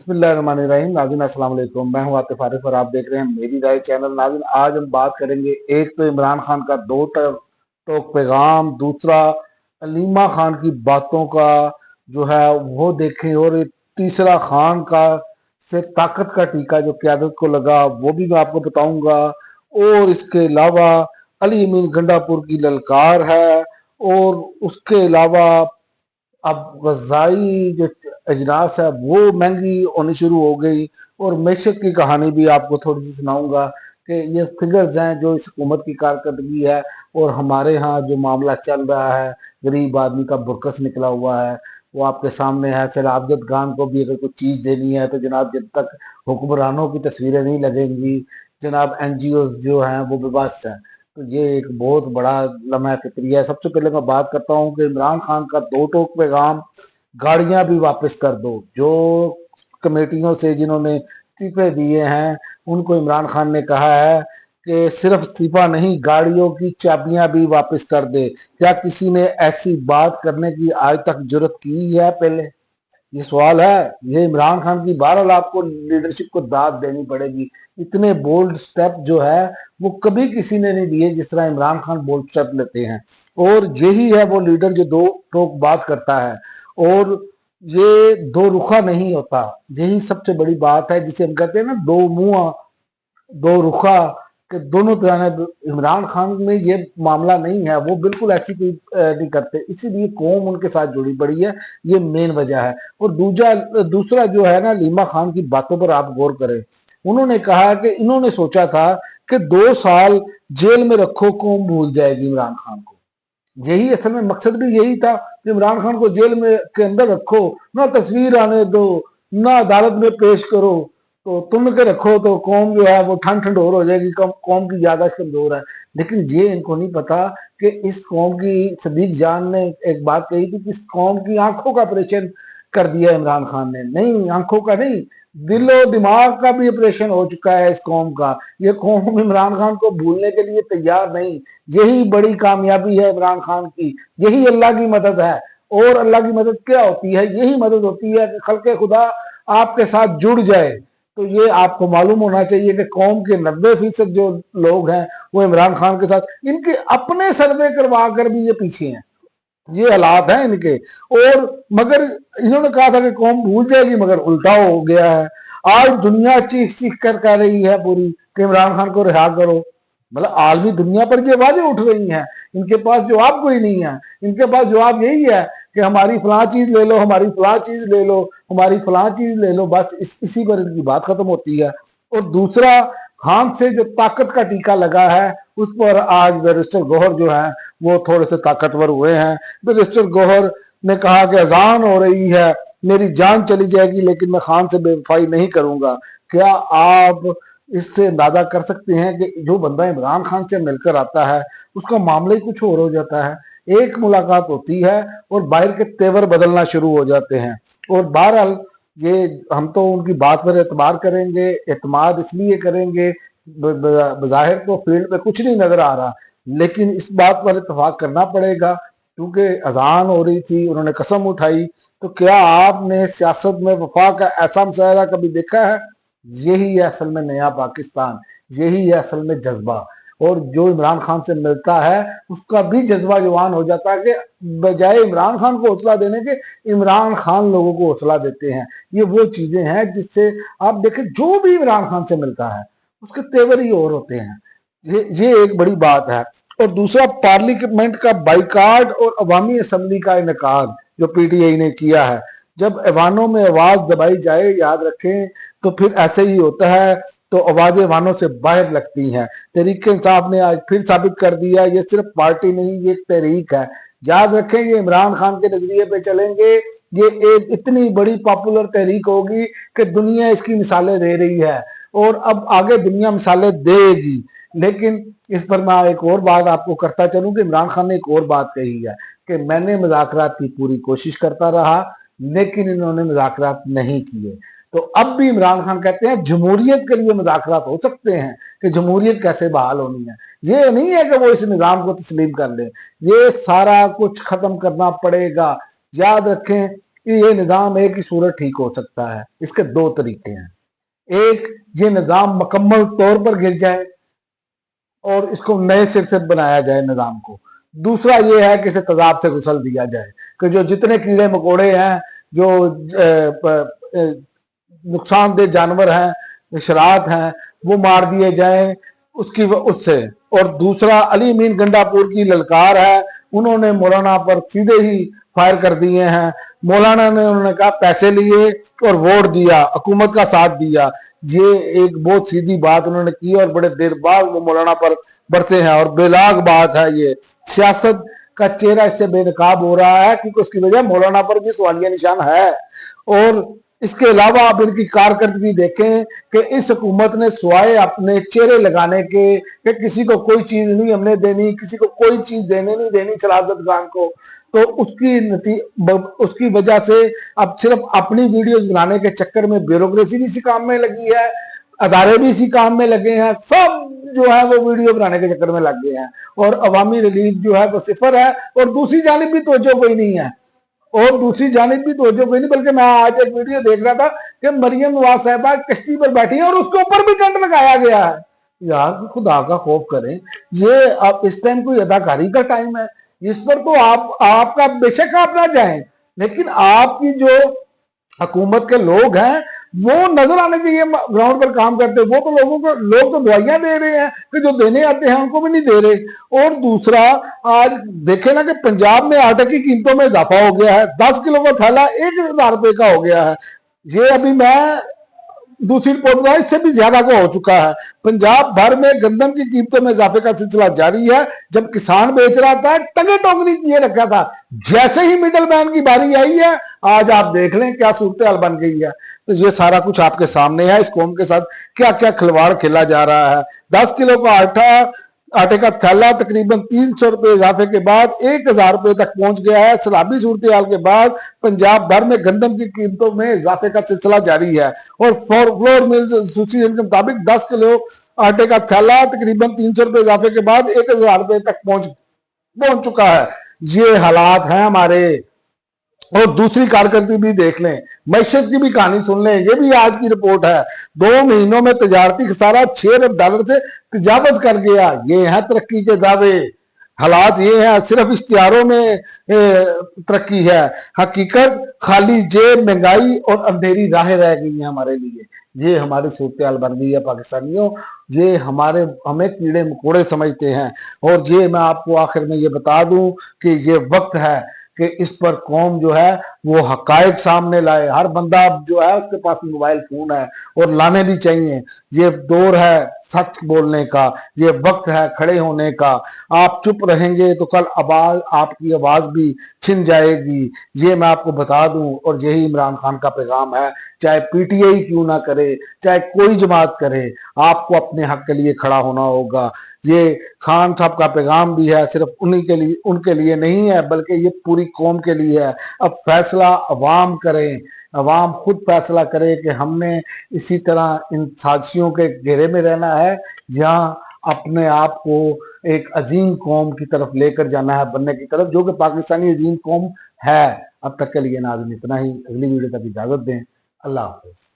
बिस्मिल्लाहिर्रहमानिर्रहीम। नाज़रीन अस्सलाम वालेकुम, मैं हूं आतिफ आरिफ और आप देख रहे हैं मेरी राय चैनल। नाज़रीन, आज हम बात करेंगे, एक तो इमरान खान का दो टोक पैगाम, दूसरा अलीमा खान की बातों का जो है वो देखें, और तीसरा खान का से ताकत का टीका जो क्यादत को लगा वो भी मैं आपको बताऊंगा। और इसके अलावा अली अमीन गंडापुर की ललकार है, और उसके अलावा अब गजाई जो अजनास है वो महंगी होनी शुरू हो गई। और मैशत की कहानी भी आपको थोड़ी सी सुनाऊंगा कि ये फिगर्स हैं जो इस हुकूमत की कारकर्दगी है, और हमारे यहाँ जो मामला चल रहा है, गरीब आदमी का बुरकस निकला हुआ है, वो आपके सामने है। सैलाबजद खान को भी अगर कुछ चीज़ देनी है तो जनाब जब तक हुक्मरानों की तस्वीरें नहीं लगेंगी, जनाब NGO जो हैं वो बेबस हैं। तो ये एक बहुत बड़ा लम्हा फिक्रिया है। सबसे पहले मैं बात करता हूँ कि इमरान खान का दो टोक पैगाम, गाड़ियां भी वापस कर दो। जो कमेटियों से जिन्होंने इस्तीफे दिए हैं उनको इमरान खान ने कहा है कि सिर्फ इस्तीफा नहीं, गाड़ियों की चाबियां भी वापस कर दे। क्या किसी ने ऐसी बात करने की आज तक जुर्रत की है पहले? ये सवाल है। ये इमरान खान की बहरहाल आपको लीडरशिप को दाद देनी पड़ेगी। इतने बोल्ड स्टेप जो है वो कभी किसी ने नहीं लिए जिस तरह इमरान खान बोल्ड स्टेप लेते हैं। और यही है वो लीडर जो दो टोक बात करता है, और ये दो रुखा नहीं होता। यही सबसे बड़ी बात है जिसे हम कहते हैं ना, दो मुंह दो रुखा, के दोनों तरह ने। इमरान खान में ये मामला नहीं है, वो बिल्कुल ऐसी कोई नहीं करते, इसीलिए कौम उनके साथ जुड़ी पड़ी है। ये मेन वजह है। और दूसरा जो है ना, लीमा खान की बातों पर आप गौर करें। उन्होंने कहा कि इन्होंने सोचा था कि 2 साल जेल में रखो, कौम भूल जाएगी इमरान खान को। यही असल में मकसद भी यही था कि इमरान खान को जेल में के अंदर रखो, ना तस्वीर आने दो, ना अदालत में पेश करो, तो तुम के रखो तो कौम जो है वो ठंड ठंडोर हो जाएगी, कौम की यादाश्त कमजोर है। लेकिन ये इनको नहीं पता कि इस कौम की, सदीक जान ने एक बात कही थी कि इस कौम की आंखों का ऑपरेशन कर दिया इमरान खान ने। नहीं, आंखों का नहीं, दिलो दिमाग का भी ऑपरेशन हो चुका है इस कौम का। ये कौम इमरान खान को भूलने के लिए तैयार नहीं। यही बड़ी कामयाबी है इमरान खान की, यही अल्लाह की मदद है। और अल्लाह की मदद क्या होती है? यही मदद होती है कि खल्के खुदा आपके साथ जुड़ जाए। तो ये आपको मालूम होना चाहिए कि कौम के 90% जो लोग हैं वो इमरान खान के साथ, इनके अपने सर्वे करवा कर भी ये पीछे हैं। ये हालात हैं इनके। और मगर इन्होंने कहा था कि कौम भूल जाएगी, मगर उल्टा हो गया है। आज दुनिया चीख चीख कर कह रही है पूरी कि इमरान खान को रिहा करो। मतलब आलमी दुनिया पर ये आवाजें उठ रही हैं। इनके पास जवाब कोई नहीं है। इनके पास जवाब यही है कि हमारी फलां चीज ले लो, हमारी फलां चीज ले लो, हमारी फलां चीज ले लो, बस इसी पर इनकी बात खत्म होती है। और दूसरा, खान से जो ताकत का टीका लगा है उस पर आज बैरिस्टर गौहर जो है वो थोड़े से ताकतवर हुए हैं। बैरिस्टर गौहर ने कहा कि अजान हो रही है, मेरी जान चली जाएगी लेकिन मैं खान से बेवफाई नहीं करूंगा। क्या आप इससे अंदाजा कर सकते हैं कि जो बंदा इमरान खान से मिलकर आता है उसका मामला ही कुछ और हो जाता है। एक मुलाकात होती है और बाहर के तेवर बदलना शुरू हो जाते हैं। और बहरहाल ये, हम तो उनकी बात पर एतबार करेंगे, एतमाद इसलिए करेंगे, बज़ाहिर तो फील्ड पे कुछ नहीं नजर आ रहा, लेकिन इस बात पर इतफाक करना पड़ेगा क्योंकि अजान हो रही थी, उन्होंने कसम उठाई। तो क्या आपने सियासत में वफा का ऐसा मुशायरा कभी देखा है? यही है असल में नया पाकिस्तान, यही है असल में जज्बा। और जो इमरान खान से मिलता है उसका भी जज्बा जवान हो जाता है कि बजाय इमरान खान को हौसला देने के, इमरान खान लोगों को हौसला देते हैं। ये वो चीजें हैं जिससे आप देखें, जो भी इमरान खान से मिलता है उसके तेवर ही और होते हैं। ये एक बड़ी बात है। और दूसरा, पार्लियामेंट का बाइकाट और अवामी असम्बली का इनकार जो PTI ने किया है। जब ऐवानों में आवाज दबाई जाए, याद रखें, तो फिर ऐसे ही होता है, तो आवाजें ऐवानों से बाहर लगती हैं। तहरीक इंसाफ ने आज फिर साबित कर दिया, ये सिर्फ पार्टी नहीं, ये एक तहरीक है। याद रखें, ये इमरान खान के नजरिए पे चलेंगे, ये एक इतनी बड़ी पॉपुलर तहरीक होगी कि दुनिया इसकी मिसालें दे रही है, और अब आगे दुनिया मिसालें देगी। लेकिन इस पर मैं एक और बात आपको करता चलूं कि इमरान खान ने एक और बात कही है कि मैंने मुज़ाकरात की पूरी कोशिश करता रहा लेकिन इन्होंने मुज़ाकरात नहीं किए। तो अब भी इमरान खान कहते हैं जमहूरियत के लिए मुज़ाकरात हो सकते हैं, कि जमहूरियत कैसे बहाल होनी है। ये नहीं है कि वो इस निज़ाम को तस्लीम कर ले, ये सारा कुछ खत्म करना पड़ेगा। याद रखें, کہ ये निज़ाम एक ही सूरत ठीक हो सकता है। इसके दो तरीके हैं, एक ये निज़ाम मुकम्मल तौर पर गिर जाए और इसको नए सिर से बनाया जाए निज़ाम को। दूसरा ये है कि इसे तजाब से गुसल दिया जाए कि जो जितने कीड़े मकोड़े हैं, जो नुकसानदेह जानवर हैं, शरारत हैं, वो मार दिए जाएं उससे। और दूसरा अली अमीन गंडापुर की ललकार है, उन्होंने मौलाना पर सीधे ही फायर कर दिए हैं। मौलाना ने उन्होंने कहा पैसे लिए और वोट दिया, हुकूमत का साथ दिया। ये एक बहुत सीधी बात उन्होंने की और बड़े देर बाद वो मौलाना पर बढ़ते हैं। और बेलाग बात है, ये सियासत का चेहरा इससे बेनकाब हो रहा है क्योंकि उसकी वजह मौलाना पर भी सवालिया निशान है। और इसके अलावा आप इनकी कारकर्दगी देखें कि इस हुकूमत ने सिवाय अपने चेहरे लगाने के कि किसी को कोई चीज नहीं हमने देनी, किसी को कोई चीज देने नहीं देनी सलाजत खान को, तो उसकी वजह से अब सिर्फ अपनी वीडियोस बनाने के चक्कर में ब्यूरोक्रेसी भी इसी काम में लगी है, अदारे भी इसी काम में लगे हैं, सब जो है वो वीडियो बनाने के चक्कर में लग गए हैं और अवामी रिलीफ जो है वो सिफर है। और दूसरी जानिब भी तवज्जो कोई नहीं है, और दूसरी जानिब भी तवज्जो कोई नहीं। बल्कि मैं आज एक वीडियो देख रहा था कि मरियम नवाज साहिबा कश्ती पर बैठी है और उसके ऊपर भी टेंट लगाया गया है। यार खुदा का खौफ करें, ये अब इस टाइम कोई अदाकारी का टाइम है, इस पर तो आपका बेशक आप ना जाएं, लेकिन आपकी जो हुकूमत के लोग हैं वो नजर आने चाहिए ग्राउंड पर काम करते। वो तो लोग तो दवाइयां दे रहे हैं कि जो देने आते हैं उनको भी नहीं दे रहे। और दूसरा आज देखे ना कि पंजाब में आटे की कीमतों में इजाफा हो गया है, 10 किलो का थैला 1,000 रुपए का हो गया है। ये अभी मैं दूसरी रिपोर्ट में इससे भी ज्यादा का हो चुका है। पंजाब भर में गंदम की कीमतों में इजाफे का सिलसिला जारी है। जब किसान बेच रहा था टंगे टोकरी किए रखा था, जैसे ही मिडल मैन की बारी आई है आज आप देख लें क्या सूरत हाल बन गई है। तो ये सारा कुछ आपके सामने है, इस कौम के साथ क्या क्या खिलवाड़ खेला जा रहा है। 10 किलो का आटे का थैला तकरीबन 300 रुपए इजाफे के बाद 1,000 रुपए तक पहुंच गया है। सैलाबी सूरत हाल के बाद पंजाब भर में गंदम की कीमतों में इजाफे का सिलसिला जारी है और फ्लोर मिल्स एसोसिएशन के मुताबिक 10 किलो आटे का थैला तकरीबन 300 रुपए इजाफे के बाद 1,000 रुपए तक पहुंच चुका है। ये हालात हैं हमारे। और दूसरी कारकर्दगी भी देख लें, मैशत की भी कहानी सुन लें, ये भी आज की रिपोर्ट है। 2 महीनों में तजारती खसारा $6 अरब से तजावज कर गया। ये है तरक्की के दावे। हालात ये है, सिर्फ इश्तिहारों में तरक्की है, हकीकत खाली जेब, महंगाई और अंधेरी राहें रह गई हैं हमारे लिए। ये हमारी सूरत हाल बन गई है पाकिस्तानियों। ये हमें कीड़े मकोड़े समझते हैं। और ये मैं आपको आखिर में ये बता दूं कि ये वक्त है कि इस पर कौम जो है वो हकायक सामने लाए। हर बंदा जो है उसके पास मोबाइल फोन है और लाने भी चाहिए। ये दौर है सच बोलने का, ये वक्त है खड़े होने का। आप चुप रहेंगे तो कल आपकी आवाज भी छिन जाएगी, ये मैं आपको बता दूं। और यही इमरान खान का पैगाम है, चाहे पीटीआई क्यों ना करे, चाहे कोई जमात करे, आपको अपने हक के लिए खड़ा होना होगा। ये खान साहब का पैगाम भी है, सिर्फ उनके लिए नहीं है बल्कि ये पूरी कौम के लिए है। अब फैसला अवाम करें, अवाम खुद फैसला करे कि हमने इसी तरह इन साजिशों के घेरे में रहना है या अपने आप को एक अजीम कौम की तरफ लेकर जाना है, बनने की तरफ, जो कि पाकिस्तानी अजीम कौम है। अब तक के लिए नाज़रीन इतना ही। अगली वीडियो तक इजाजत दें। अल्लाह हाफ़िज़।